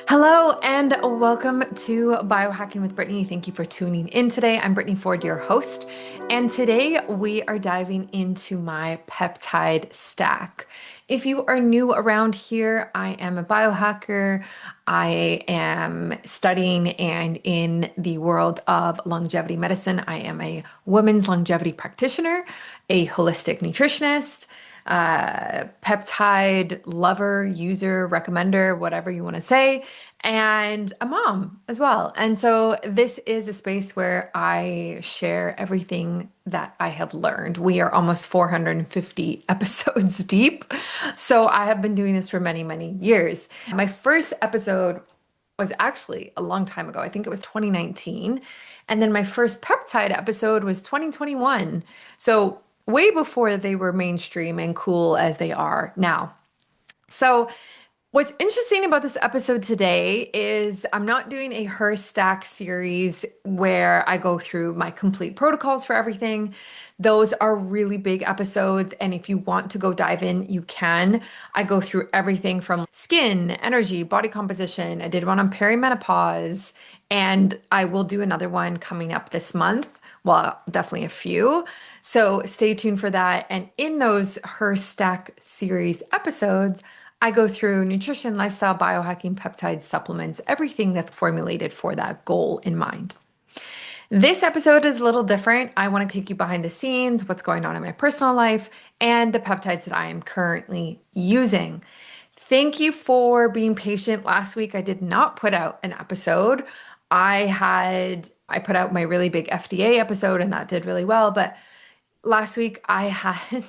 Hello and welcome to Biohacking with Brittany. Thank you for tuning in today. I'm Brittany Ford, your host, and today we are diving into my peptide stack. If you are new around here, I am a biohacker. I am studying and in the world of longevity medicine. I am a women's longevity practitioner, a holistic nutritionist, peptide lover, user, recommender, whatever you want to say, and a mom as well. And so this is a space where I share everything that I have learned. We are almost 450 episodes deep. So I have been doing this for many, many years. My first episode was actually a long time ago. I think it was 2019. And then my first peptide episode was 2021. So way before they were mainstream and cool as they are now. So what's interesting about this episode today is I'm not doing a Her Stack series where I go through my complete protocols for everything. Those are really big episodes, and if you want to go dive in, you can. I go through everything from skin, energy, body composition. I did one on perimenopause, and I will do another one coming up this month. Well, definitely a few. So stay tuned for that. And in those Her Stack series episodes, I go through nutrition, lifestyle, biohacking, peptides, supplements, everything that's formulated for that goal in mind. This episode is a little different. I want to take you behind the scenes, what's going on in my personal life, and the peptides that I am currently using. Thank you for being patient. Last week, I did not put out an episode. I put out my really big FDA episode, and that did really well. But last week, I had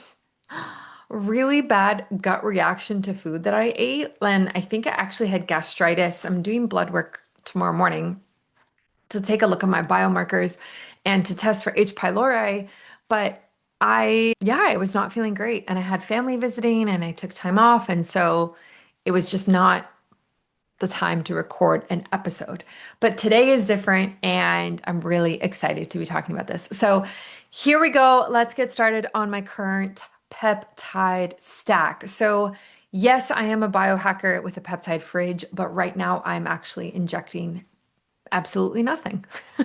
really bad gut reaction to food that I ate. And I think I actually had gastritis. I'm doing blood work tomorrow morning to take a look at my biomarkers and to test for H. pylori. But I was not feeling great. And I had family visiting and I took time off. And so it was just not the time to record an episode. But today is different and I'm really excited to be talking about this. So here we go. Let's get started on my current peptide stack. So yes, I am a biohacker with a peptide fridge, but right now I'm actually injecting absolutely nothing.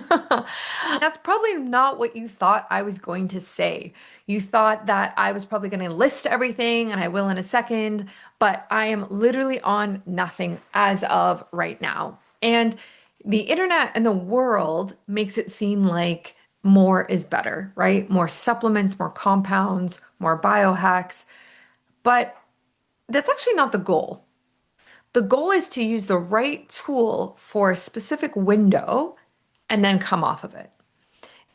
That's probably not what you thought I was going to say. You thought that I was probably going to list everything, and I will in a second, but I am literally on nothing as of right now. And the internet and the world makes it seem like more is better, right? More supplements, more compounds, more biohacks. But that's actually not the goal. The goal is to use the right tool for a specific window and then come off of it.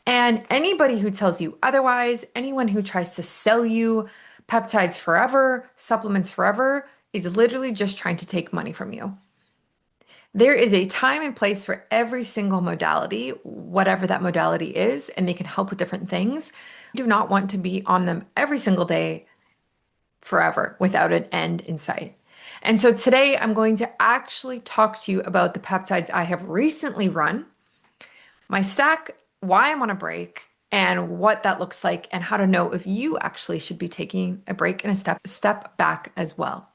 And anybody who tells you otherwise, anyone who tries to sell you peptides forever, supplements forever, is literally just trying to take money from you. There is a time and place for every single modality, whatever that modality is, and they can help with different things. You do not want to be on them every single day forever without an end in sight. And so today I'm going to actually talk to you about the peptides I have recently run, my stack, why I'm on a break, and what that looks like, and how to know if you actually should be taking a break and a step back as well.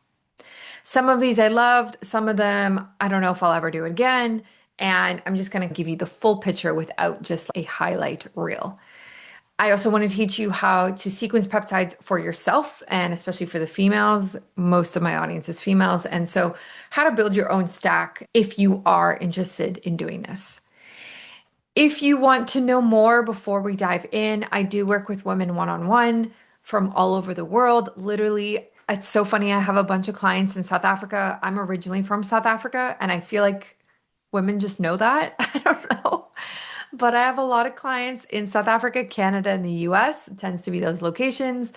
Some of these I loved, some of them I don't know if I'll ever do again, and I'm just going to give you the full picture without just a highlight reel. I also want to teach you how to sequence peptides for yourself, and especially for the females. Most of my audience is females, and so how to build your own stack if you are interested in doing this. If you want to know more before we dive in, I do work with women one-on-one from all over the world. Literally, it's so funny. I have a bunch of clients in South Africa. I'm originally from South Africa, and I feel like women just know that. I don't know. But I have a lot of clients in South Africa, Canada, and the US. It tends to be those locations.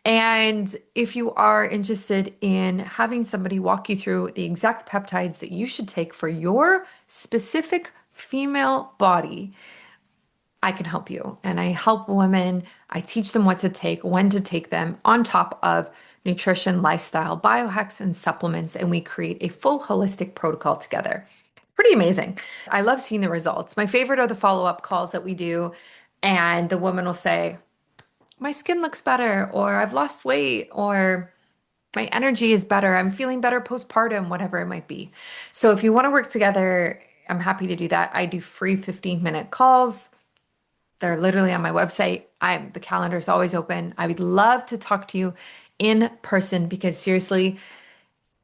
And if you are interested in having somebody walk you through the exact peptides that you should take for your specific female body, I can help you. And I help women. I teach them what to take, when to take them, on top of nutrition, lifestyle, biohacks, and supplements. And we create a full holistic protocol together. It's pretty amazing. I love seeing the results. My favorite are the follow-up calls that we do. And the woman will say, my skin looks better, or I've lost weight, or My energy is better. I'm feeling better postpartum, whatever it might be. So if you want to work together, I'm happy to do that. I do free 15-minute calls. They're literally on my website. The calendar is always open. I would love to talk to you in person because seriously,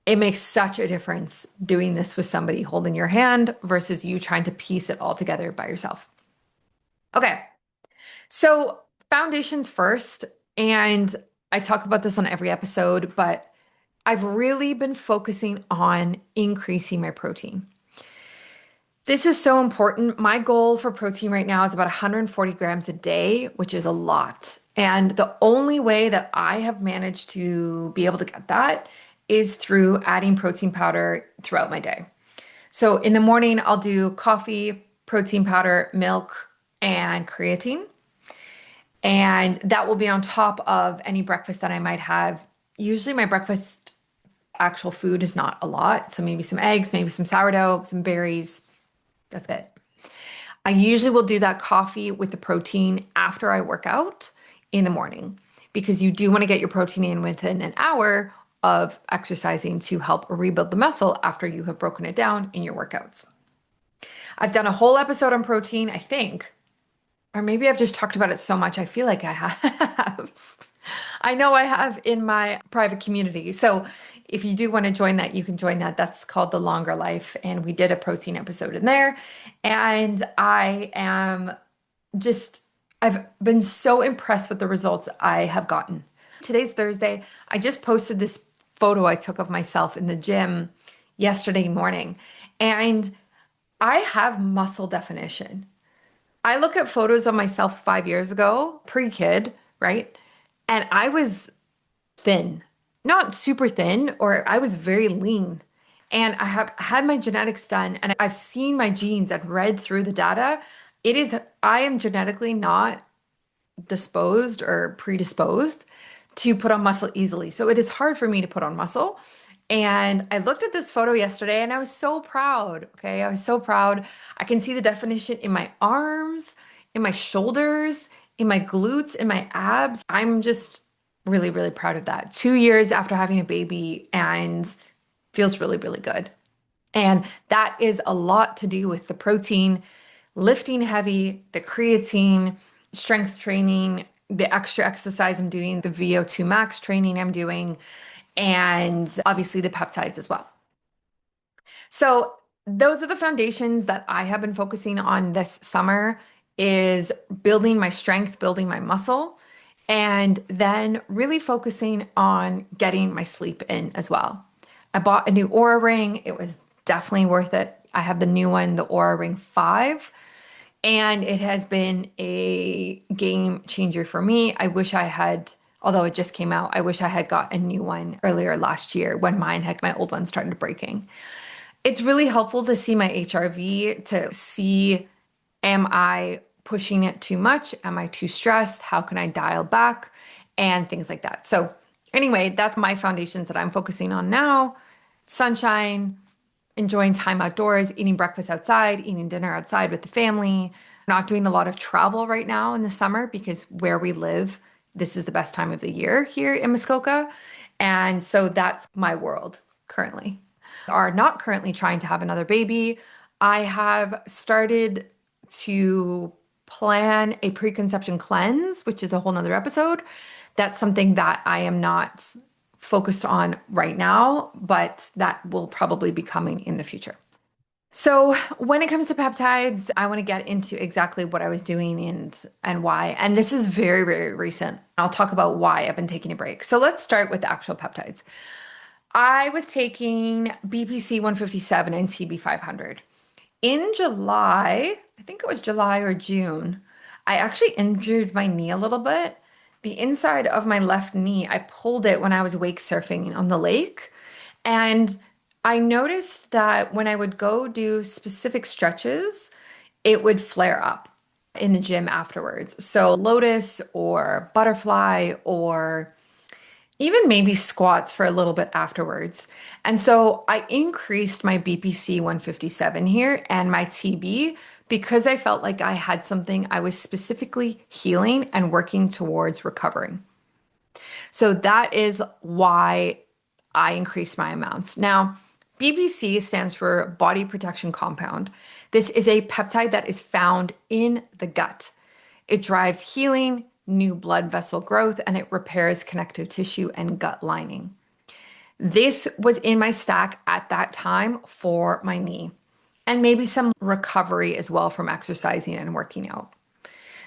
it makes such a difference doing this with somebody holding your hand versus you trying to piece it all together by yourself. Okay, so foundations first. And I talk about this on every episode, but I've really been focusing on increasing my protein. This is so important. My goal for protein right now is about 140 grams a day, which is a lot. And the only way that I have managed to be able to get that is through adding protein powder throughout my day. So in the morning, I'll do coffee, protein powder, milk, and creatine. And that will be on top of any breakfast that I might have. Usually, my breakfast actual food is not a lot. So maybe some eggs, maybe some sourdough, some berries. That's it. I usually will do that coffee with the protein after I work out in the morning because you do want to get your protein in within an hour of exercising to help rebuild the muscle after you have broken it down in your workouts. I've done a whole episode on protein, I think, or maybe I've just talked about it so much, I feel like I have. I know I have in my private community. So if you do want to join that, you can join that. That's called The Longer Life. And we did a protein episode in there. And I've been so impressed with the results I have gotten. Today's Thursday. I just posted this photo I took of myself in the gym yesterday morning. And I have muscle definition. I look at photos of myself 5 years ago, pre-kid, right? And I was thin, not super thin, or I was very lean. And I have had my genetics done and I've seen my genes and read through the data. I am genetically not disposed or predisposed to put on muscle easily. So it is hard for me to put on muscle. And I looked at this photo yesterday and I was so proud. Okay. I was so proud. I can see the definition in my arms, in my shoulders, in my glutes, in my abs. I'm just really, really proud of that. 2 years after having a baby and feels really, really good. And that is a lot to do with the protein, lifting heavy, the creatine, strength training, the extra exercise I'm doing, the VO2 max training I'm doing, and obviously the peptides as well. So those are the foundations that I have been focusing on this summer is building my strength, building my muscle, and then really focusing on getting my sleep in as well. I bought a new Oura Ring. It was definitely worth it. I have the new one, the Oura Ring 5, and it has been a game changer for me. I wish I had, although it just came out, I wish I had got a new one earlier last year when my old one started breaking. It's really helpful to see my HRV to see, am I pushing it too much? Am I too stressed? How can I dial back? And things like that. So anyway, that's my foundations that I'm focusing on now. Sunshine, enjoying time outdoors, eating breakfast outside, eating dinner outside with the family, not doing a lot of travel right now in the summer because where we live, this is the best time of the year here in Muskoka. And so that's my world currently. Are not currently trying to have another baby. I have started to plan a preconception cleanse, which is a whole nother episode. That's something that I am not focused on right now, but that will probably be coming in the future. So when it comes to peptides, I want to get into exactly what I was doing and why. And this is very, very recent. I'll talk about why I've been taking a break. So let's start with the actual peptides. I was taking BPC-157 and TB-500. In July, I think it was July or June, I actually injured my knee a little bit. The inside of my left knee, I pulled it when I was wake surfing on the lake. And I noticed that when I would go do specific stretches, it would flare up in the gym afterwards. So lotus or butterfly or even maybe squats for a little bit afterwards. And so I increased my BPC 157 here and my TB because I felt like I had something I was specifically healing and working towards recovering. So that is why I increased my amounts. Now, BPC stands for body protection compound. This is a peptide that is found in the gut. It drives healing, new blood vessel growth, and it repairs connective tissue and gut lining. This was in my stack at that time for my knee and maybe some recovery as well from exercising and working out.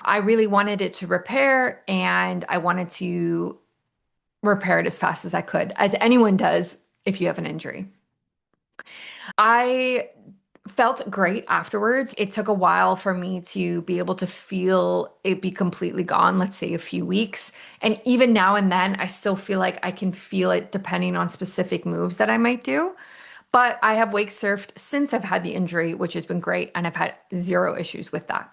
I really wanted it to repair and I wanted to repair it as fast as I could, as anyone does if you have an injury. I felt great afterwards. It took a while for me to be able to feel it be completely gone, let's say a few weeks. And even now and then, I still feel like I can feel it depending on specific moves that I might do. But I have wake surfed since I've had the injury, which has been great, and I've had zero issues with that.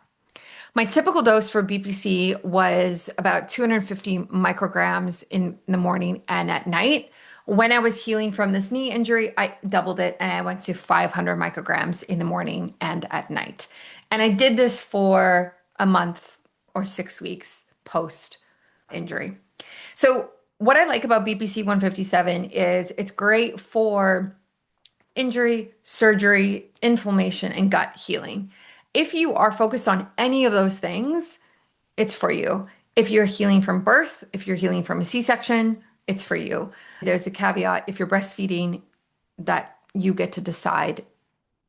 My typical dose for BPC was about 250 micrograms in the morning and at night. When I was healing from this knee injury, I doubled it and I went to 500 micrograms in the morning and at night. And I did this for a month or 6 weeks post injury. So, what I like about BPC-157 is it's great for injury, surgery, inflammation, and gut healing. If you are focused on any of those things, it's for you. If you're healing from birth, if you're healing from a C-section, it's for you. There's the caveat, if you're breastfeeding, that you get to decide.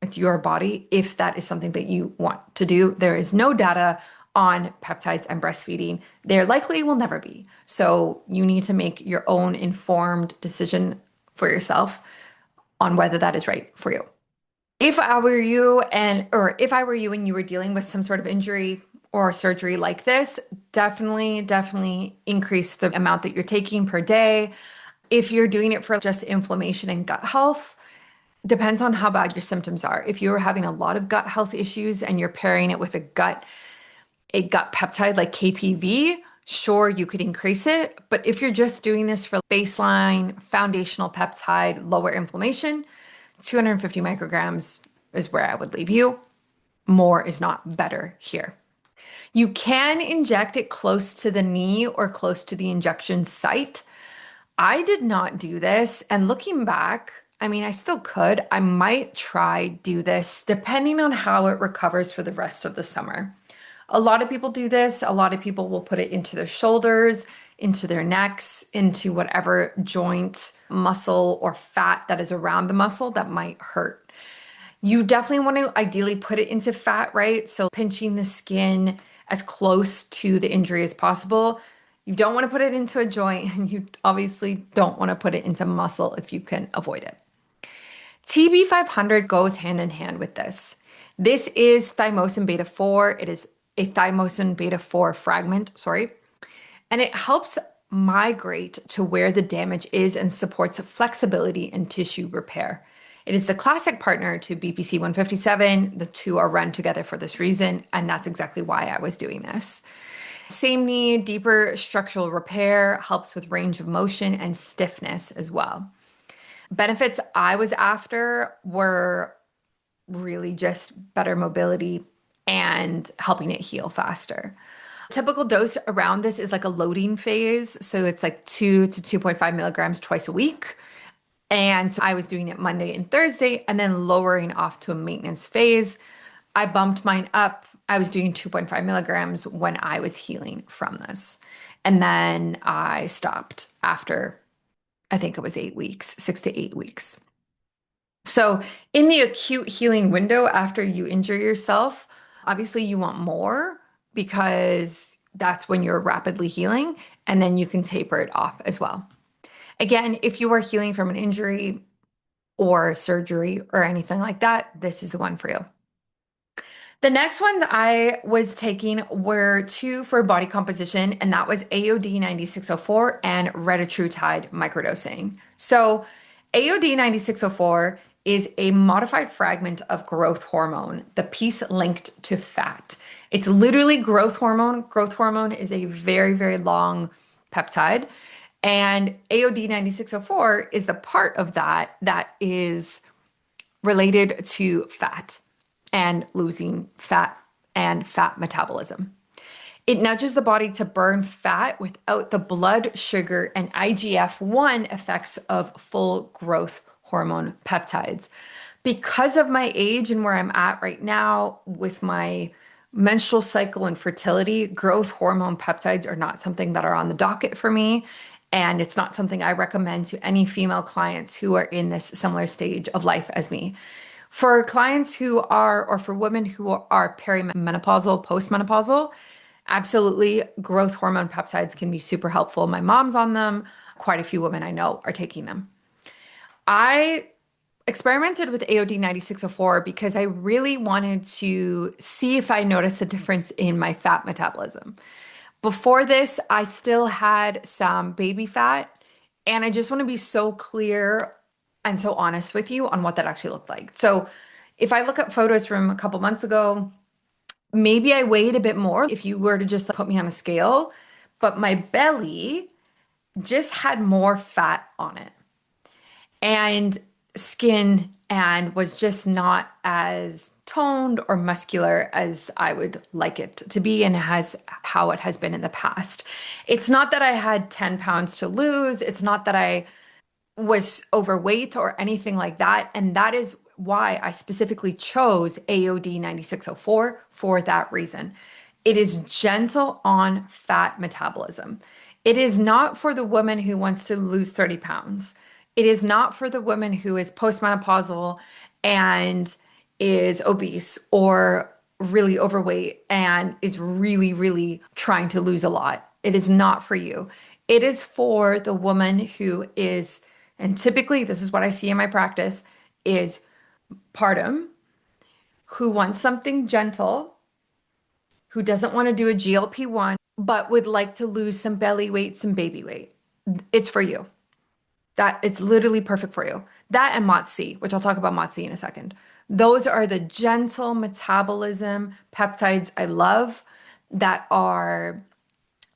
It's your body if that is something that you want to do. There is no data on peptides and breastfeeding. There likely will never be. So you need to make your own informed decision for yourself on whether that is right for you. If I were you and you were dealing with some sort of injury or surgery like this, definitely increase the amount that you're taking per day. If you're doing it for just inflammation and gut health, depends on how bad your symptoms are. If you're having a lot of gut health issues and you're pairing it with a gut peptide like KPV, sure, you could increase it. But if you're just doing this for baseline foundational peptide, lower inflammation, 250 micrograms is where I would leave you. More is not better here. You can inject it close to the knee or close to the injection site. I did not do this. And looking back, I mean, I still could. I might try do this depending on how it recovers for the rest of the summer. A lot of people do this. A lot of people will put it into their shoulders, into their necks, into whatever joint, muscle, or fat that is around the muscle that might hurt. You definitely want to ideally put it into fat, right? So pinching the skin as close to the injury as possible. You don't want to put it into a joint, and you obviously don't want to put it into muscle if you can avoid it. TB-500 goes hand in hand with this. This is thymosin beta 4. It is a thymosin beta 4 fragment, and it helps migrate to where the damage is and supports flexibility and tissue repair. It is the classic partner to BPC-157. The two are run together for this reason, and that's exactly why I was doing this. Same need, deeper structural repair, helps with range of motion and stiffness as well. Benefits I was after were really just better mobility and helping it heal faster. Typical dose around this is like a loading phase. So it's like 2 to 2.5 milligrams twice a week. And so I was doing it Monday and Thursday and then lowering off to a maintenance phase. I bumped mine up. I was doing 2.5 milligrams when I was healing from this. And then I stopped after, I think it was 8 weeks, 6 to 8 weeks. So in the acute healing window after you injure yourself, obviously you want more because that's when you're rapidly healing, and then you can taper it off as well. Again, if you are healing from an injury or surgery or anything like that, this is the one for you. The next ones I was taking were two for body composition, and that was AOD-9604 and Retatrutide microdosing. So AOD-9604 is a modified fragment of growth hormone, the piece linked to fat. It's literally growth hormone. Growth hormone is a very long peptide. And AOD-9604 is the part of that that is related to fat and losing fat and fat metabolism. It nudges the body to burn fat without the blood sugar and IGF-1 effects of full growth hormone peptides. Because of my age and where I'm at right now with my menstrual cycle and fertility, growth hormone peptides are not something that are on the docket for me. And it's not something I recommend to any female clients who are in this similar stage of life as me. For clients who are, or for women who are perimenopausal, postmenopausal, absolutely, growth hormone peptides can be super helpful. My mom's on them. Quite a few women I know are taking them. I experimented with AOD 9604 because I really wanted to see if I noticed a difference in my fat metabolism. Before this, I still had some baby fat, and I just want to be so clear and so honest with you on what that actually looked like. So, if I look at photos from a couple months ago, maybe I weighed a bit more if you were to just put me on a scale, but my belly just had more fat on it and skin and was just not as toned or muscular as I would like it to be and has how it has been in the past. It's not that I had 10 pounds to lose. It's not that I was overweight or anything like that. And that is why I specifically chose AOD 9604 for that reason. It is gentle on fat metabolism. It is not for the woman who wants to lose 30 pounds. It is not for the woman who is postmenopausal and is obese or really overweight and is really, really trying to lose a lot. It is not for you. It is for the woman who is, and typically this is what I see in my practice, is partum, who wants something gentle, who doesn't want to do a GLP-1, but would like to lose some belly weight, some baby weight. It's for you. That it's literally perfect for you. That and MOTS-c, which I'll talk about MOTS-c in a second. Those are the gentle metabolism peptides I love that are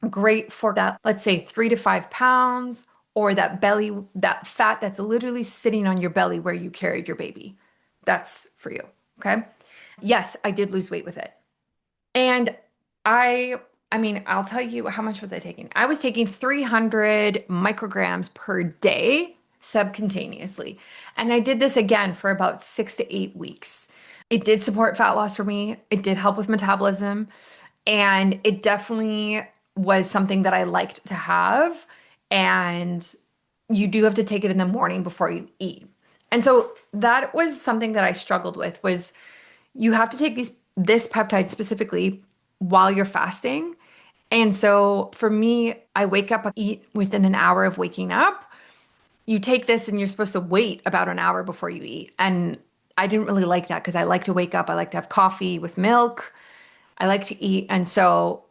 great for that, let's say 3 to 5 pounds, or that belly, that fat that's literally sitting on your belly where you carried your baby. That's for you. Okay. Yes, I did lose weight with it. And I mean, I'll tell you, how much was I taking? I was taking 300 micrograms per day subcutaneously. And I did this again for about 6 to 8 weeks. It did support fat loss for me. It did help with metabolism. And it definitely was something that I liked to have. And you do have to take it in the morning before you eat. And so that was something that I struggled with was you have to take this peptide specifically while you're fasting. And so for me, I wake up, eat within an hour of waking up. You take this and you're supposed to wait about an hour before you eat. And I didn't really like that because I like to wake up. I like to have coffee with milk. I like to eat. And so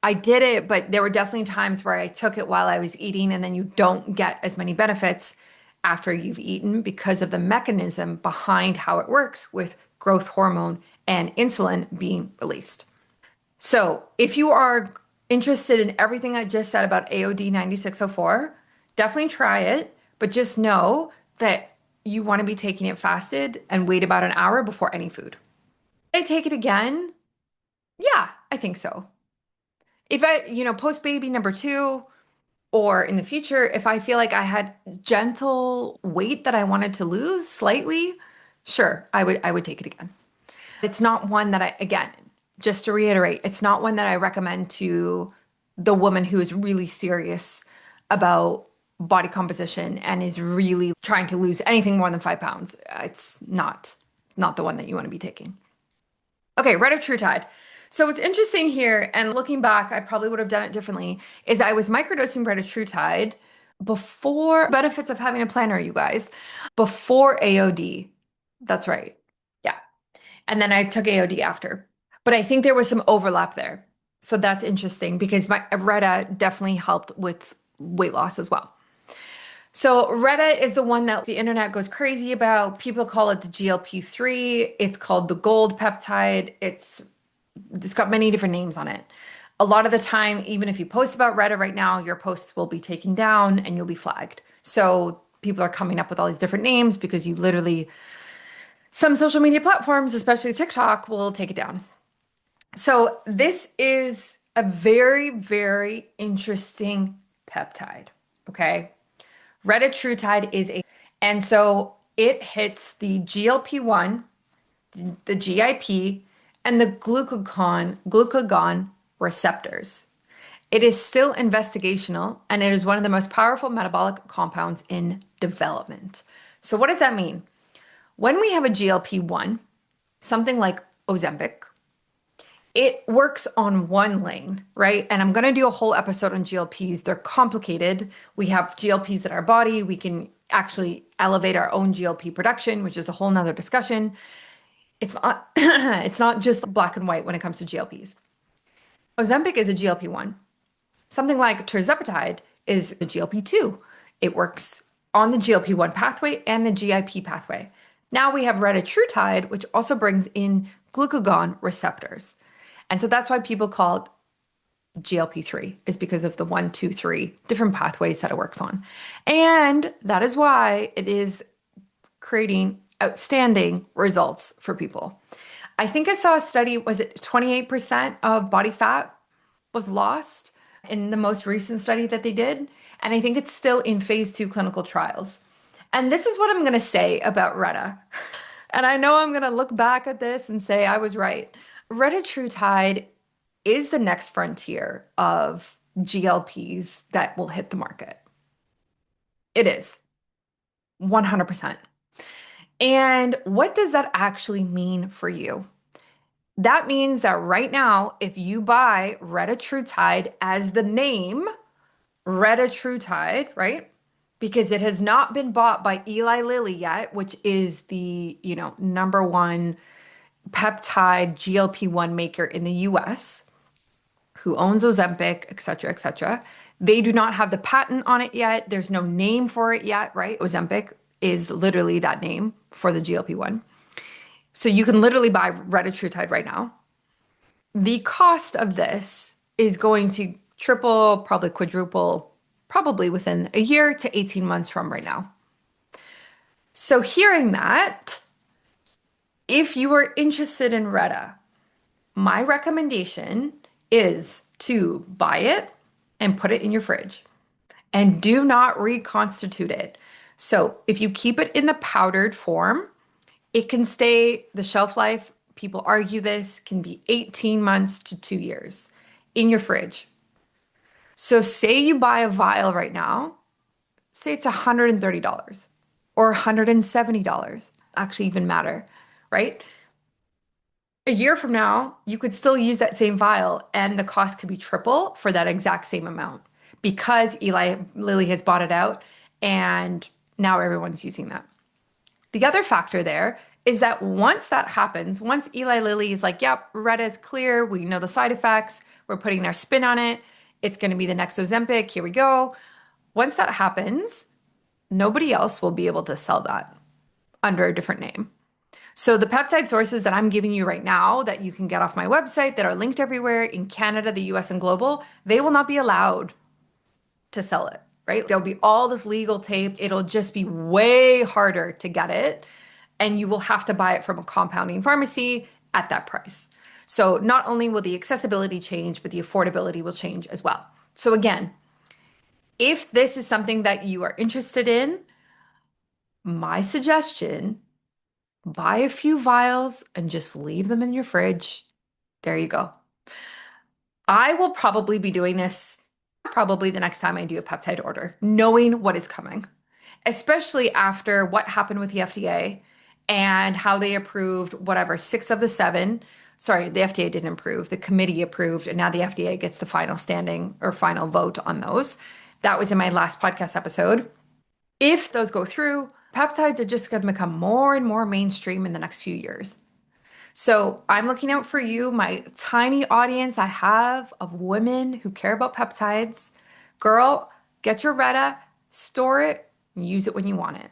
I did it, but there were definitely times where I took it while I was eating, and then you don't get as many benefits after you've eaten because of the mechanism behind how it works with growth hormone and insulin being released. So if you are interested in everything I just said about AOD 9604, definitely try it, but just know that you want to be taking it fasted and wait about an hour before any food. Did I take it again? Yeah, I think so. If I, post baby number two, or in the future, if I feel like I had gentle weight that I wanted to lose slightly, sure, I would take it again. It's not one that again, just to reiterate, it's not one that I recommend to the woman who is really serious about body composition and is really trying to lose anything more than 5 pounds. It's not the one that you want to be taking. Okay, Retatrutide. So what's interesting here, and looking back, I probably would have done it differently, is I was microdosing Retatrutide before benefits of having a planner, you guys, before AOD. That's right. Yeah. And then I took AOD after. But I think there was some overlap there. So that's interesting because my Reta definitely helped with weight loss as well. So Reta is the one that the internet goes crazy about. People call it the GLP-3. It's called the gold peptide. It's got many different names on it. A lot of the time, even if you post about Reta right now, your posts will be taken down and you'll be flagged. So people are coming up with all these different names because you literally, some social media platforms, especially TikTok, will take it down. So this is a very, very interesting peptide. Okay. Retatrutide is and so it hits the GLP-1, the GIP, and the glucagon receptors. It is still investigational, and it is one of the most powerful metabolic compounds in development. So what does that mean? When we have a GLP-1, something like Ozempic, it works on one lane, right? And I'm going to do a whole episode on GLPs. They're complicated. We have GLPs in our body. We can actually elevate our own GLP production, which is a whole nother discussion. It's not, it's not just black and white when it comes to GLPs. Ozempic is a GLP-1. Something like tirzepatide is a GLP-2. It works on the GLP-1 pathway and the GIP pathway. Now we have retatrutide, which also brings in glucagon receptors. And so that's why people call it GLP-3, is because of the 1, 2, 3 different pathways that it works on. And that is why it is creating outstanding results for people. I think I saw a study, was it 28% of body fat was lost in the most recent study that they did? And I think it's still in phase 2 clinical trials. And this is what I'm going to say about Retta. And I know I'm going to look back at this and say I was right. Retatrutide is the next frontier of GLPs that will hit the market. It is 100%. And what does that actually mean for you? That means that right now, if you buy Retatrutide as the name, Retatrutide, right? Because it has not been bought by Eli Lilly yet, which is the, number one peptide GLP-1 maker in the US, who owns Ozempic, et cetera, et cetera. They do not have the patent on it yet. There's no name for it yet, right? Ozempic is literally that name for the GLP-1. So you can literally buy Retatrutide right now. The cost of this is going to triple, probably quadruple, probably within a year to 18 months from right now. So hearing that, if you are interested in Retta, my recommendation is to buy it and put it in your fridge and do not reconstitute it. So if you keep it in the powdered form, it can stay, the shelf life, people argue this, can be 18 months to 2 years in your fridge. So say you buy a vial right now, say it's $130 or $170, actually even matter, right? A year from now, you could still use that same vial and the cost could be triple for that exact same amount because Eli Lilly has bought it out and now everyone's using that. The other factor there is that once that happens, once Eli Lilly is like, yep, Retta is clear, we know the side effects, we're putting our spin on it, it's going to be the next Ozempic, here we go. Once that happens, nobody else will be able to sell that under a different name. So the peptide sources that I'm giving you right now that you can get off my website that are linked everywhere in Canada, the US, and global, they will not be allowed to sell it, right? There'll be all this legal tape. It'll just be way harder to get it. And you will have to buy it from a compounding pharmacy at that price. So not only will the accessibility change, but the affordability will change as well. So again, if this is something that you are interested in, my suggestion, buy a few vials and just leave them in your fridge. There you go. I will probably be doing this probably the next time I do a peptide order, knowing what is coming, especially after what happened with the FDA and how they approved whatever, 6 of the 7. Sorry, the FDA didn't approve. The committee approved, and now the FDA gets the final standing or final vote on those. That was in my last podcast episode. If those go through, peptides are just going to become more and more mainstream in the next few years. So I'm looking out for you, my tiny audience I have of women who care about peptides. Girl, get your Retta, store it, and use it when you want it.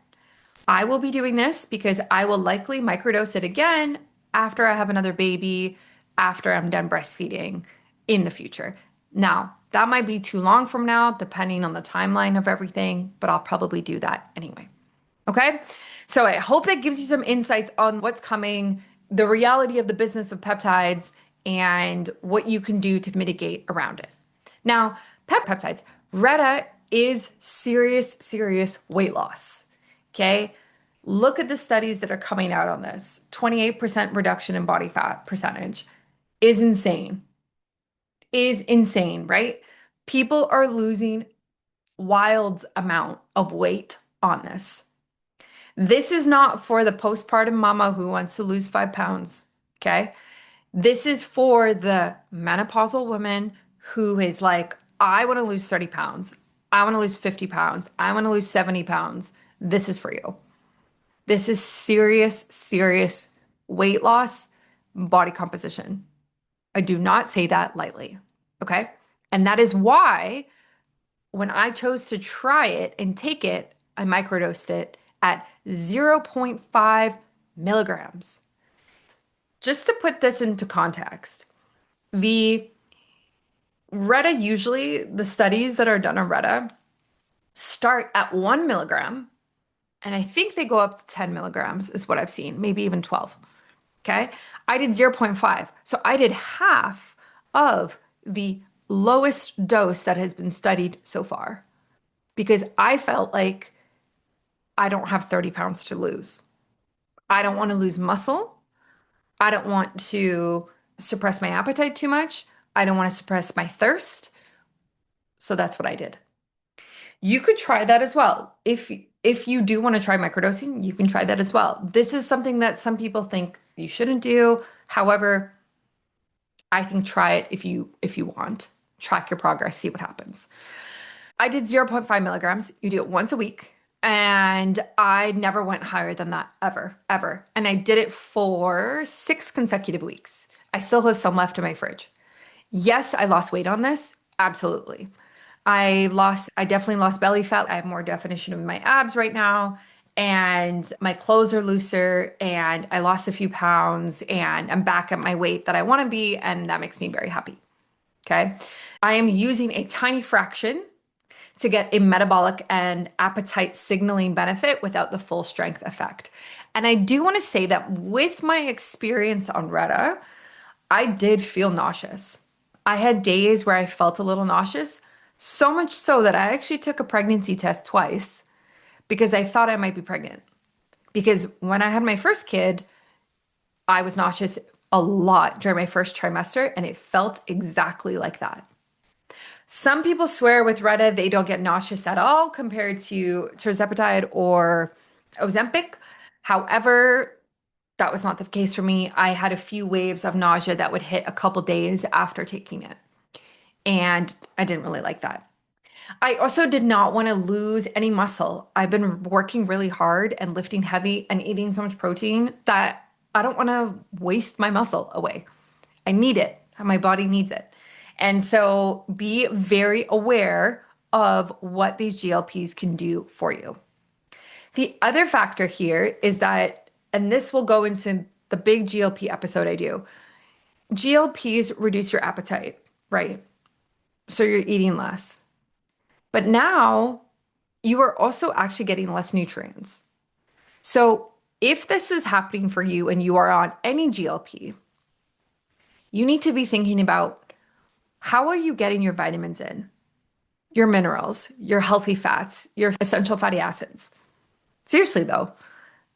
I will be doing this because I will likely microdose it again after I have another baby, after I'm done breastfeeding in the future. Now, that might be too long from now, depending on the timeline of everything, but I'll probably do that anyway. Okay? So I hope that gives you some insights on what's coming, the reality of the business of peptides, and what you can do to mitigate around it. Now, peptides, Retta is serious, serious weight loss. Okay. Look at the studies that are coming out on this. 28% reduction in body fat percentage is insane. Is insane, right? People are losing wild amount of weight on this. This is not for the postpartum mama who wants to lose 5 pounds. Okay. This is for the menopausal woman who is like, I want to lose 30 pounds. I want to lose 50 pounds. I want to lose 70 pounds. This is for you. This is serious, serious weight loss, body composition. I do not say that lightly. Okay. And that is why when I chose to try it and take it, I microdosed it at 0.5 milligrams. Just to put this into context, the Retta, usually the studies that are done on Retta start at 1 milligram, and I think they go up to 10 milligrams, is what I've seen, maybe even 12. Okay. I did 0.5. So I did half of the lowest dose that has been studied so far because I felt like I don't have 30 pounds to lose. I don't want to lose muscle. I don't want to suppress my appetite too much. I don't want to suppress my thirst. So that's what I did. You could try that as well. If you do want to try microdosing, you can try that as well. This is something that some people think you shouldn't do. However, I think try it if you want. Track your progress, see what happens. I did 0.5 milligrams. You do it once a week. And I never went higher than that ever, ever. And I did it for 6 consecutive weeks. I still have some left in my fridge. Yes, I lost weight on this. Absolutely. I definitely lost belly fat. I have more definition of my abs right now. And my clothes are looser. And I lost a few pounds. And I'm back at my weight that I want to be. And that makes me very happy. Okay. I am using a tiny fraction to get a metabolic and appetite signaling benefit without the full strength effect. And I do want to say that with my experience on Retta, I did feel nauseous. I had days where I felt a little nauseous, so much so that I actually took a pregnancy test twice because I thought I might be pregnant. Because when I had my first kid, I was nauseous a lot during my first trimester, and it felt exactly like that. Some people swear with Retta they don't get nauseous at all compared to tirzepatide or Ozempic. However, that was not the case for me. I had a few waves of nausea that would hit a couple days after taking it. And I didn't really like that. I also did not want to lose any muscle. I've been working really hard and lifting heavy and eating so much protein that I don't want to waste my muscle away. I need it. My body needs it. And so be very aware of what these GLPs can do for you. The other factor here is that, and this will go into the big GLP episode I do, GLPs reduce your appetite, right? So you're eating less. But now you are also actually getting less nutrients. So if this is happening for you and you are on any GLP, you need to be thinking about how are you getting your vitamins in, your minerals, your healthy fats, your essential fatty acids. Seriously though,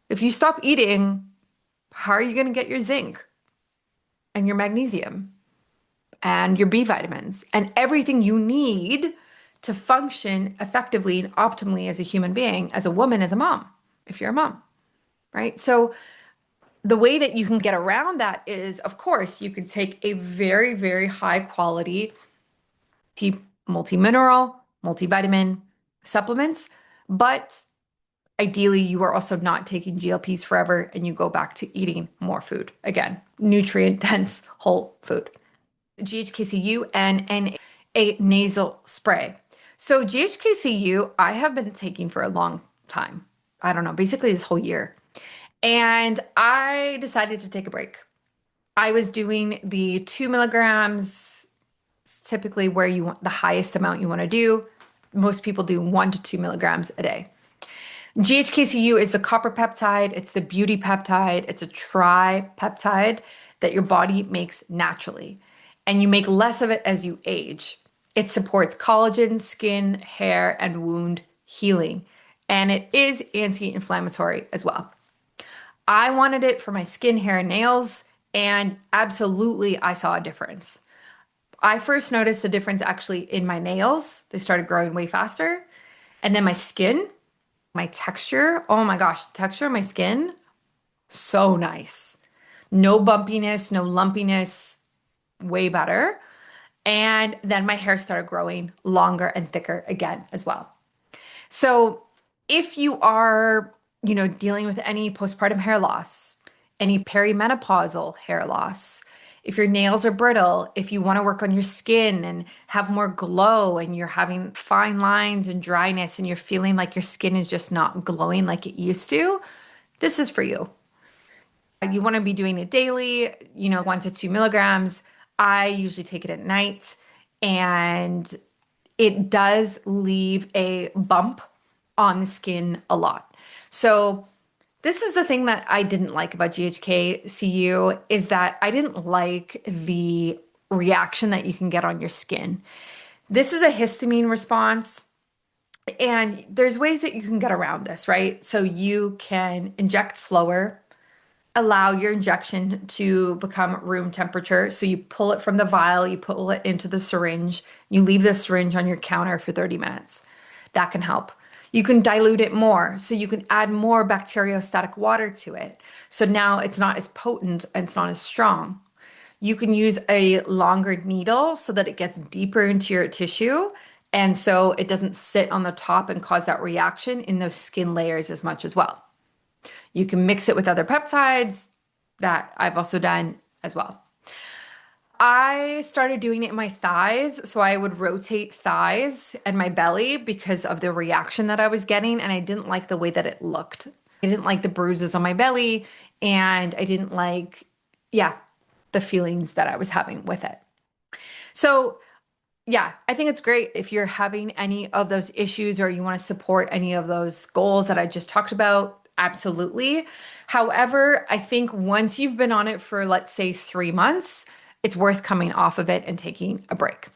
if you stop eating, how are you going to get your zinc and your magnesium and your B vitamins and everything you need to function effectively and optimally as a human being, as a woman, as a mom, if you're a mom, right? So the way that you can get around that is, of course, you could take a very, very high quality multi-mineral, multivitamin supplements, but ideally you are also not taking GLPs forever and you go back to eating more food. Again, nutrient dense whole food. GHK-Cu and a nasal spray. So GHK-Cu, I have been taking for a long time. I don't know, basically this whole year. And I decided to take a break. I was doing the 2 milligrams, typically where you want the highest amount you want to do. Most people do 1 to 2 milligrams a day. GHK-Cu is the copper peptide. It's the beauty peptide. It's a tripeptide that your body makes naturally, and you make less of it as you age. It supports collagen, skin, hair, and wound healing, and it is anti-inflammatory as well. I wanted it for my skin, hair, and nails, and absolutely I saw a difference. I first noticed the difference actually in my nails. They started growing way faster. And then my skin, my texture. Oh my gosh, the texture of my skin, so nice. No bumpiness, no lumpiness, way better. And then my hair started growing longer and thicker again as well. So if you are, dealing with any postpartum hair loss, any perimenopausal hair loss, if your nails are brittle, if you want to work on your skin and have more glow and you're having fine lines and dryness and you're feeling like your skin is just not glowing like it used to, this is for you. You want to be doing it daily, 1 to 2 milligrams. I usually take it at night, and it does leave a bump on the skin a lot. So this is the thing that I didn't like about GHK-Cu is that I didn't like the reaction that you can get on your skin. This is a histamine response, and there's ways that you can get around this, right? So you can inject slower, allow your injection to become room temperature. So you pull it from the vial, you pull it into the syringe, you leave the syringe on your counter for 30 minutes. That can help. You can dilute it more. So you can add more bacteriostatic water to it. So now it's not as potent and it's not as strong. You can use a longer needle so that it gets deeper into your tissue. And so it doesn't sit on the top and cause that reaction in those skin layers as much as well. You can mix it with other peptides that I've also done as well. I started doing it in my thighs. So I would rotate thighs and my belly because of the reaction that I was getting. And I didn't like the way that it looked. I didn't like the bruises on my belly. And I didn't like, yeah, the feelings that I was having with it. So yeah, I think it's great if you're having any of those issues or you want to support any of those goals that I just talked about. Absolutely. However, I think once you've been on it for, let's say, 3 months, it's worth coming off of it and taking a break.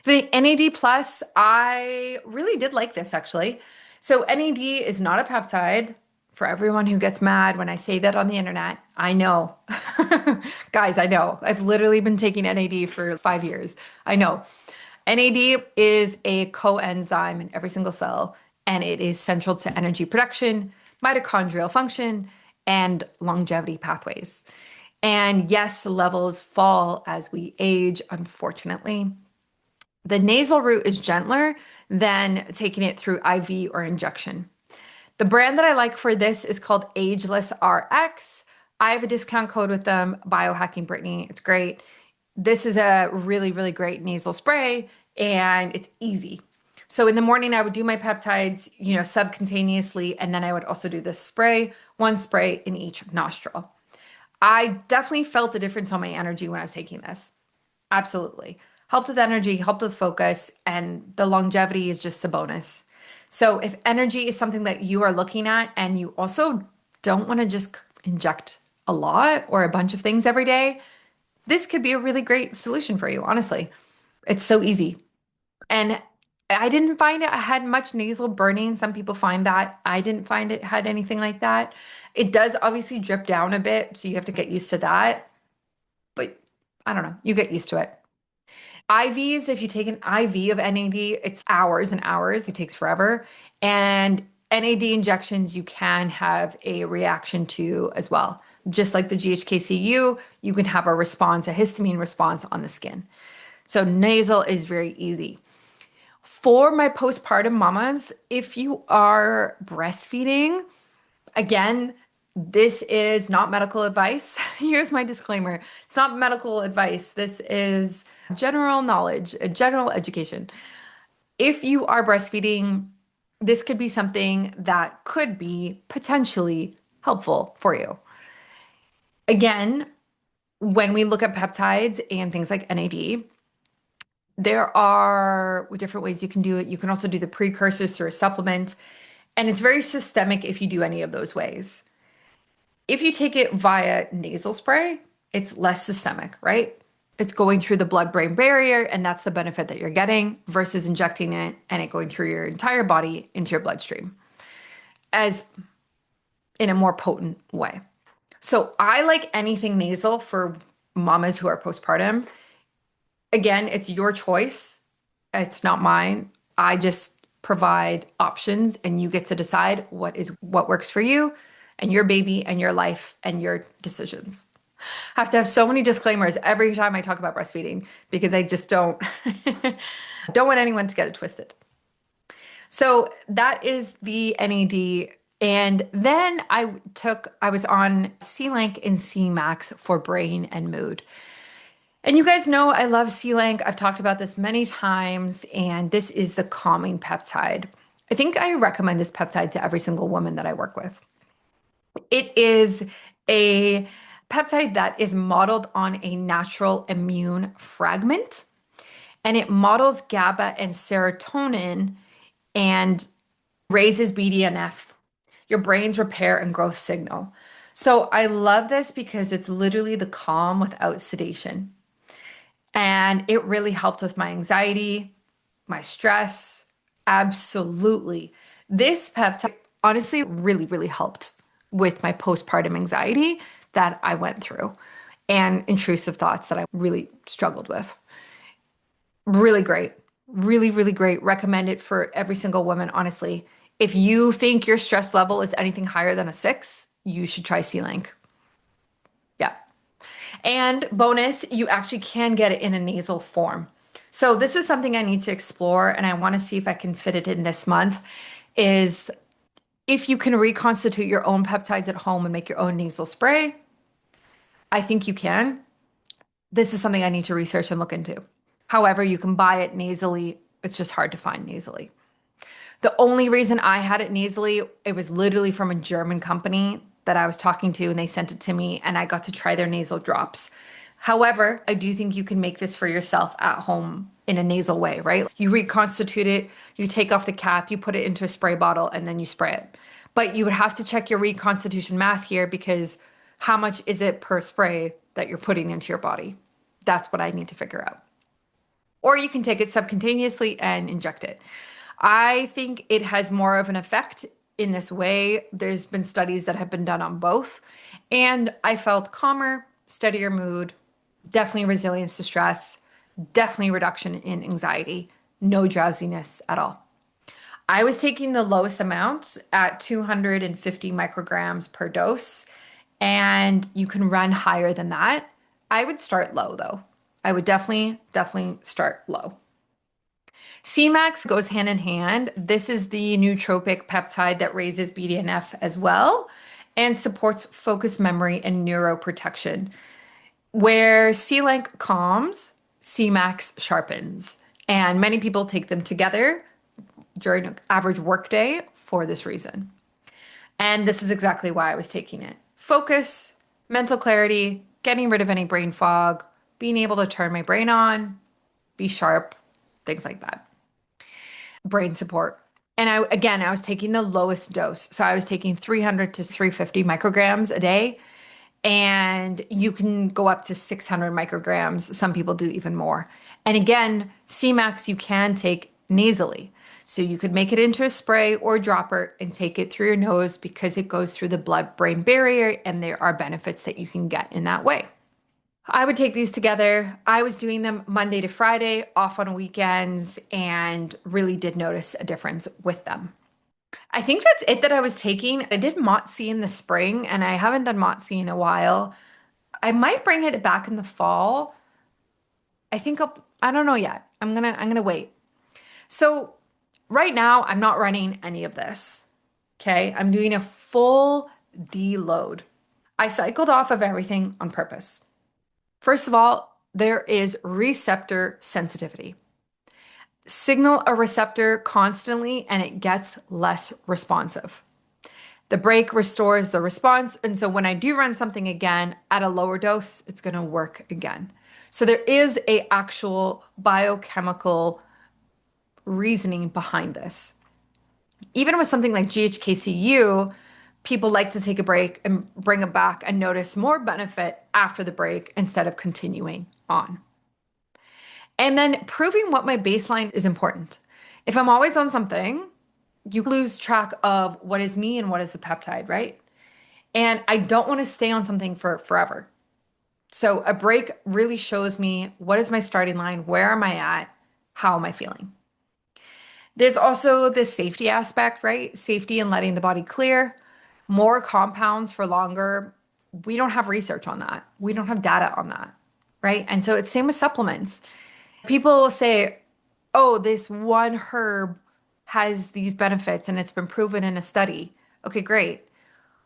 The NAD plus, I really did like this actually. So NAD is not a peptide. For everyone who gets mad when I say that on the internet, I know. Guys, I know. I've literally been taking NAD for 5 years. I know. NAD is a coenzyme in every single cell, and it is central to energy production, mitochondrial function, and longevity pathways. And yes, levels fall as we age, unfortunately. The nasal route is gentler than taking it through IV or injection. The brand that I like for this is called Ageless RX. I have a discount code with them, Biohacking Brittany. It's great. This is a really, really great nasal spray, and it's easy. So in the morning, I would do my peptides, subcutaneously, and then I would also do this spray, one spray in each nostril. I definitely felt the difference on my energy when I was taking this. Absolutely. Helped with energy, helped with focus, and the longevity is just a bonus. So if energy is something that you are looking at and you also don't want to just inject a lot or a bunch of things every day, this could be a really great solution for you, honestly. It's so easy. And I didn't find it had much nasal burning. Some people find that. I didn't find it had anything like that. It does obviously drip down a bit, so you have to get used to that. But I don't know, you get used to it. IVs, if you take an IV of NAD, it's hours and hours. It takes forever. And NAD injections, you can have a reaction to as well. Just like the GHK-Cu, you can have a response, a histamine response on the skin. So nasal is very easy. For my postpartum mamas, if you are breastfeeding, again, this is not medical advice. Here's my disclaimer. It's not medical advice. This is general knowledge, general education. If you are breastfeeding, this could be something that could be potentially helpful for you. Again, when we look at peptides and things like NAD, there are different ways you can do it. You can also do the precursors through a supplement. And it's very systemic if you do any of those ways. If you take it via nasal spray, it's less systemic, right? It's going through the blood-brain barrier, and that's the benefit that you're getting versus injecting it and it going through your entire body into your bloodstream as in a more potent way. So I like anything nasal for mamas who are postpartum. Again, it's your choice. It's not mine. I just provide options and you get to decide what works for you and your baby and your life and your decisions. I have to have so many disclaimers every time I talk about breastfeeding because I just don't don't want anyone to get it twisted. So that is the NAD. And then I was on Selank and Semax for brain and mood. And you guys know I love Selank. I've talked about this many times, and this is the calming peptide. I think I recommend this peptide to every single woman that I work with. It is a peptide that is modeled on a natural immune fragment, and it models GABA and serotonin and raises BDNF, your brain's repair and growth signal. So I love this because it's literally the calm without sedation. And it really helped with my anxiety, my stress. Absolutely. This peptide honestly really, really helped with my postpartum anxiety that I went through and intrusive thoughts that I really struggled with. Really great. Really, really great. Recommend it for every single woman, honestly. If you think your stress level is anything higher than a 6, you should try Sealank. Yeah. And bonus, you actually can get it in a nasal form. So this is something I need to explore and I want to see if I can fit it in this month is if you can reconstitute your own peptides at home and make your own nasal spray. I think you can. This is something I need to research and look into. However, you can buy it nasally. It's just hard to find nasally. The only reason I had it nasally, it was literally from a German company that I was talking to and they sent it to me and I got to try their nasal drops. However, I do think you can make this for yourself at home in a nasal way, right? You reconstitute it, you take off the cap, you put it into a spray bottle and then you spray it. But you would have to check your reconstitution math here because how much is it per spray that you're putting into your body? That's what I need to figure out. Or you can take it subcutaneously and inject it. I think it has more of an effect in this way. There's been studies that have been done on both, and I felt calmer, steadier mood, definitely resilience to stress, definitely reduction in anxiety, no drowsiness at all. I was taking the lowest amount at 250 micrograms per dose, and you can run higher than that. I would start low though. I would definitely start low. Cmax goes hand in hand. This is the nootropic peptide that raises BDNF as well and supports focus memory and neuroprotection. Where C-Link calms, Cmax sharpens. And many people take them together during an average workday for this reason. And this is exactly why I was taking it. Focus, mental clarity, getting rid of any brain fog, being able to turn my brain on, be sharp, things like that. Brain support. And I was taking the lowest dose. So I was taking 300 to 350 micrograms a day. And you can go up to 600 micrograms. Some people do even more. And again, Cmax you can take nasally. So you could make it into a spray or dropper and take it through your nose because it goes through the blood-brain barrier and there are benefits that you can get in that way. I would take these together. I was doing them Monday to Friday, off on weekends, and really did notice a difference with them. I think that's it that I was taking. I did Motzi in the spring, and I haven't done Motzi in a while. I might bring it back in the fall. I don't know yet. I'm gonna wait. So right now, I'm not running any of this. Okay, I'm doing a full deload. I cycled off of everything on purpose. First of all, there is receptor sensitivity. Signal a receptor constantly and it gets less responsive. The break restores the response. And so when I do run something again at a lower dose, it's going to work again. So there is a actual biochemical reasoning behind this. Even with something like GHK-Cu, people like to take a break and bring it back and notice more benefit after the break instead of continuing on. And then proving what my baseline is important. If I'm always on something, you lose track of what is me and what is the peptide, right? And I don't want to stay on something for forever. So a break really shows me what is my starting line, where am I at, how am I feeling? There's also this safety aspect, right? Safety and letting the body clear. More compounds for longer. We don't have research on that. We don't have data on that, right? And so it's same with supplements. People will say, oh, this one herb has these benefits and it's been proven in a study. Okay, great.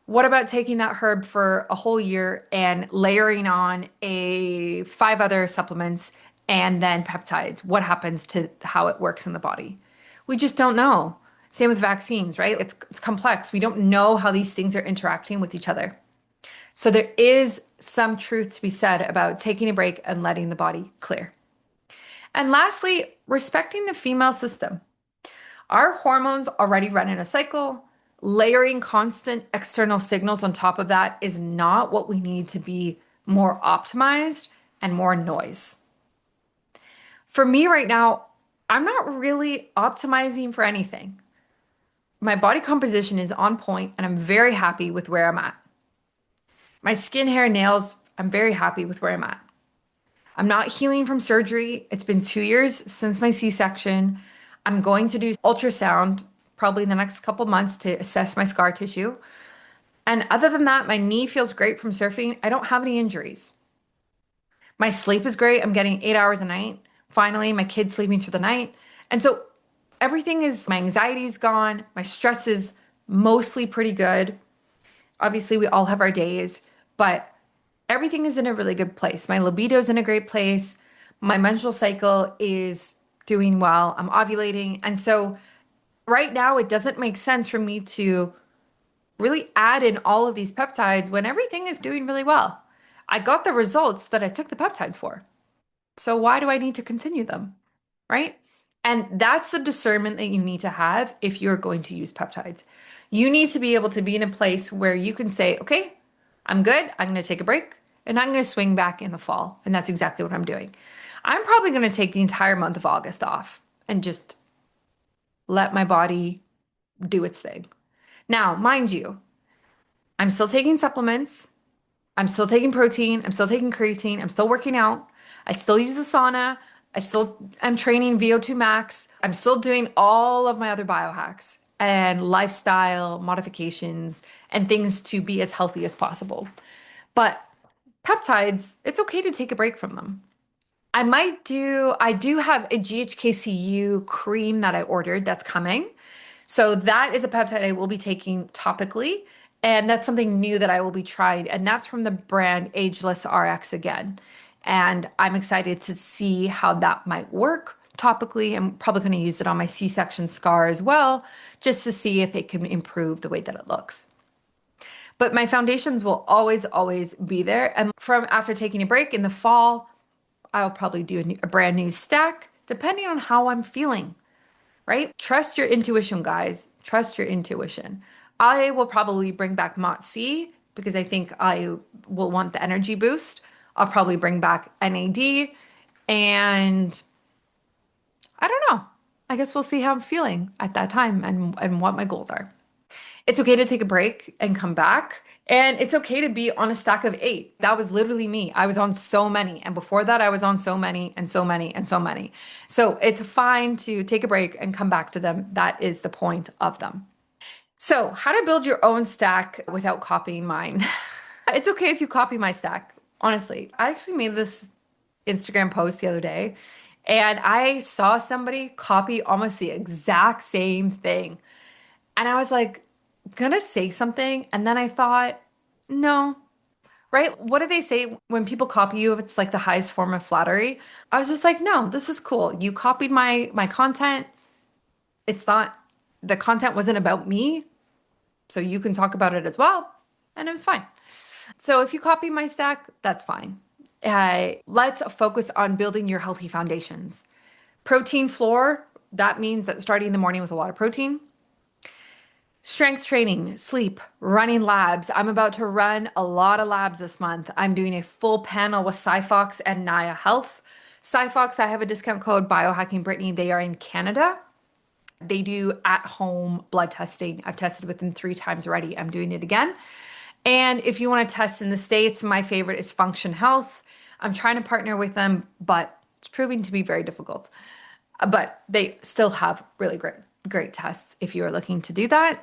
What about taking that herb for a whole year and layering on a five other supplements and then peptides? What happens to how it works in the body? We just don't know. Same with vaccines, right? It's complex. We don't know how these things are interacting with each other. So there is some truth to be said about taking a break and letting the body clear. And lastly, respecting the female system. Our hormones already run in a cycle. Layering constant external signals on top of that is not what we need to be more optimized and more noise. For me right now, I'm not really optimizing for anything. My body composition is on point and I'm very happy with where I'm at. My skin, hair, nails, I'm very happy with where I'm at. I'm not healing from surgery. It's been 2 years since my C-section. I'm going to do ultrasound probably in the next couple months to assess my scar tissue. And other than that, my knee feels great from surfing. I don't have any injuries. My sleep is great. I'm getting 8 hours a night. Finally, my kid's sleeping through the night. And so everything is, my anxiety is gone. My stress is mostly pretty good. Obviously, we all have our days, but everything is in a really good place. My libido is in a great place. My menstrual cycle is doing well. I'm ovulating. And so right now, it doesn't make sense for me to really add in all of these peptides when everything is doing really well. I got the results that I took the peptides for. So why do I need to continue them? Right? And that's the discernment that you need to have if you're going to use peptides. You need to be able to be in a place where you can say, okay, I'm good. I'm going to take a break and I'm going to swing back in the fall. And that's exactly what I'm doing. I'm probably going to take the entire month of August off and just let my body do its thing. Now, mind you, I'm still taking supplements. I'm still taking protein. I'm still taking creatine. I'm still working out. I still use the sauna. I still am training VO2 max. I'm still doing all of my other biohacks and lifestyle modifications and things to be as healthy as possible. But peptides, it's okay to take a break from them. I do have a GHK-Cu cream that I ordered that's coming. So that is a peptide I will be taking topically. And that's something new that I will be trying. And that's from the brand Ageless RX again. And I'm excited to see how that might work topically. I'm probably going to use it on my C-section scar as well, just to see if it can improve the way that it looks. But my foundations will always, always be there. And from after taking a break in the fall, I'll probably do a brand new stack, depending on how I'm feeling, right? Trust your intuition, guys. Trust your intuition. I will probably bring back Mot C because I think I will want the energy boost. I'll probably bring back NAD and I don't know. I guess we'll see how I'm feeling at that time and what my goals are. It's okay to take a break and come back. And it's okay to be on a stack of 8. That was literally me. I was on so many. And before that, I was on so many and so many and so many. So it's fine to take a break and come back to them. That is the point of them. So, how to build your own stack without copying mine. It's okay if you copy my stack. Honestly, I actually made this Instagram post the other day and I saw somebody copy almost the exact same thing. And I was like, gonna say something. And then I thought, no, right? What do they say when people copy you if it's like the highest form of flattery? I was just like, no, this is cool. You copied my content. It's not, the content wasn't about me. So you can talk about it as well. And it was fine. So if you copy my stack, that's fine. Let's focus on building your healthy foundations. Protein floor, that means that starting the morning with a lot of protein. Strength training, sleep, running labs. I'm about to run a lot of labs this month. I'm doing a full panel with Cyfox and Naya Health. Cyfox, I have a discount code biohacking Brittany. They are in Canada. They do at-home blood testing. I've tested with them 3 times already. I'm doing it again. And if you want to test in the States, my favorite is Function Health. I'm trying to partner with them, but it's proving to be very difficult. But they still have really great tests if you are looking to do that.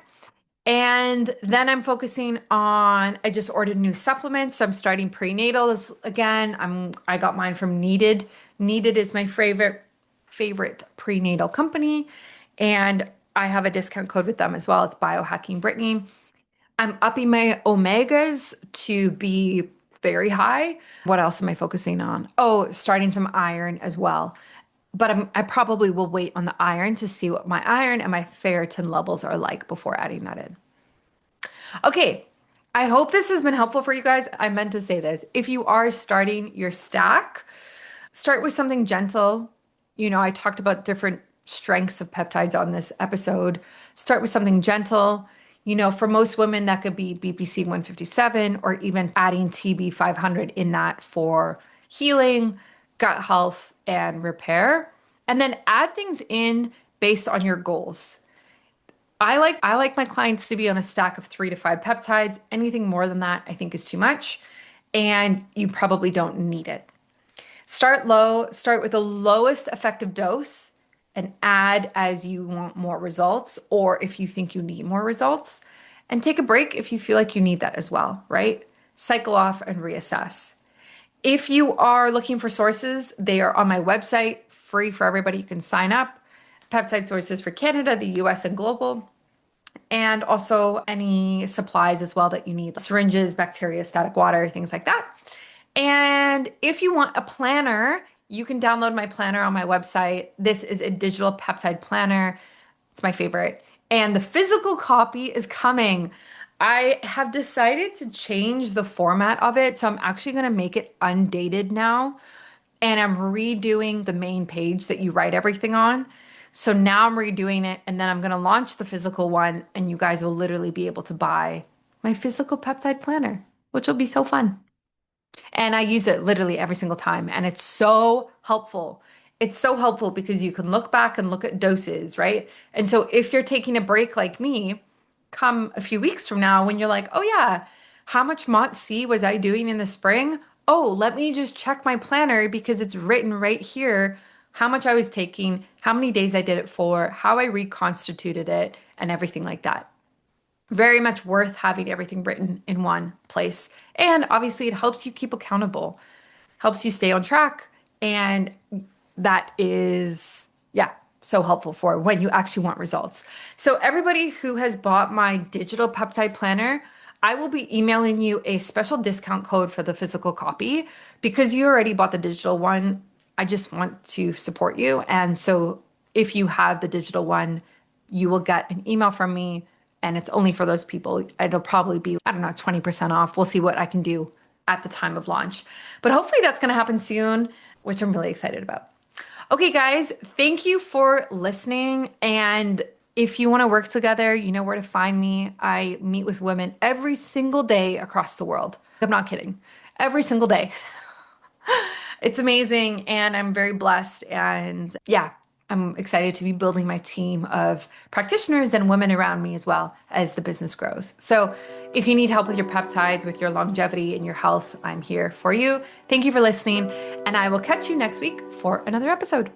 And then I'm focusing on, I just ordered new supplements. So I'm starting prenatals again. I got mine from Needed. Needed is my favorite prenatal company. And I have a discount code with them as well. It's biohacking Brittany. I'm upping my omegas to be very high. What else am I focusing on? Oh, starting some iron as well. But I probably will wait on the iron to see what my iron and my ferritin levels are like before adding that in. Okay, I hope this has been helpful for you guys. I meant to say this. If you are starting your stack, start with something gentle. You know, I talked about different strengths of peptides on this episode. Start with something gentle. You know, for most women, that could be BPC-157 or even adding TB-500 in that for healing, gut health, and repair. And then add things in based on your goals. I like my clients to be on a stack of 3 to 5 peptides. Anything more than that, I think is too much, and you probably don't need it. Start low, start with the lowest effective dose and add as you want more results or if you think you need more results. And take a break if you feel like you need that as well, right? Cycle off and reassess. If you are looking for sources, they are on my website, free for everybody. You can sign up. Peptide sources for Canada, the US, and global. And also any supplies as well that you need, syringes, bacteria, static water, things like that. And if you want a planner, you can download my planner on my website. This is a digital peptide planner. It's my favorite. And the physical copy is coming. I have decided to change the format of it. So I'm actually going to make it undated now. And I'm redoing the main page that you write everything on. So now I'm redoing it and then I'm going to launch the physical one and you guys will literally be able to buy my physical peptide planner, which will be so fun. And I use it literally every single time and it's so helpful. It's so helpful because you can look back and look at doses, right? And so if you're taking a break like me, come a few weeks from now when you're like, oh yeah, how much MOTS-C was I doing in the spring? Oh, let me just check my planner because it's written right here how much I was taking, how many days I did it for, how I reconstituted it, and everything like that. Very much worth having everything written in one place. And obviously, it helps you keep accountable, helps you stay on track. And that is, yeah, so helpful for when you actually want results. So, everybody who has bought my digital peptide planner, I will be emailing you a special discount code for the physical copy because you already bought the digital one. I just want to support you. And so if you have the digital one, you will get an email from me and it's only for those people. It'll probably be, I don't know, 20% off. We'll see what I can do at the time of launch. But hopefully that's going to happen soon, which I'm really excited about. Okay, guys, thank you for listening. And if you want to work together, you know where to find me. I meet with women every single day across the world. I'm not kidding. Every single day. It's amazing and I'm very blessed. And yeah, I'm excited to be building my team of practitioners and women around me as well as the business grows. So if you need help with your peptides, with your longevity and your health, I'm here for you. Thank you for listening, and I will catch you next week for another episode.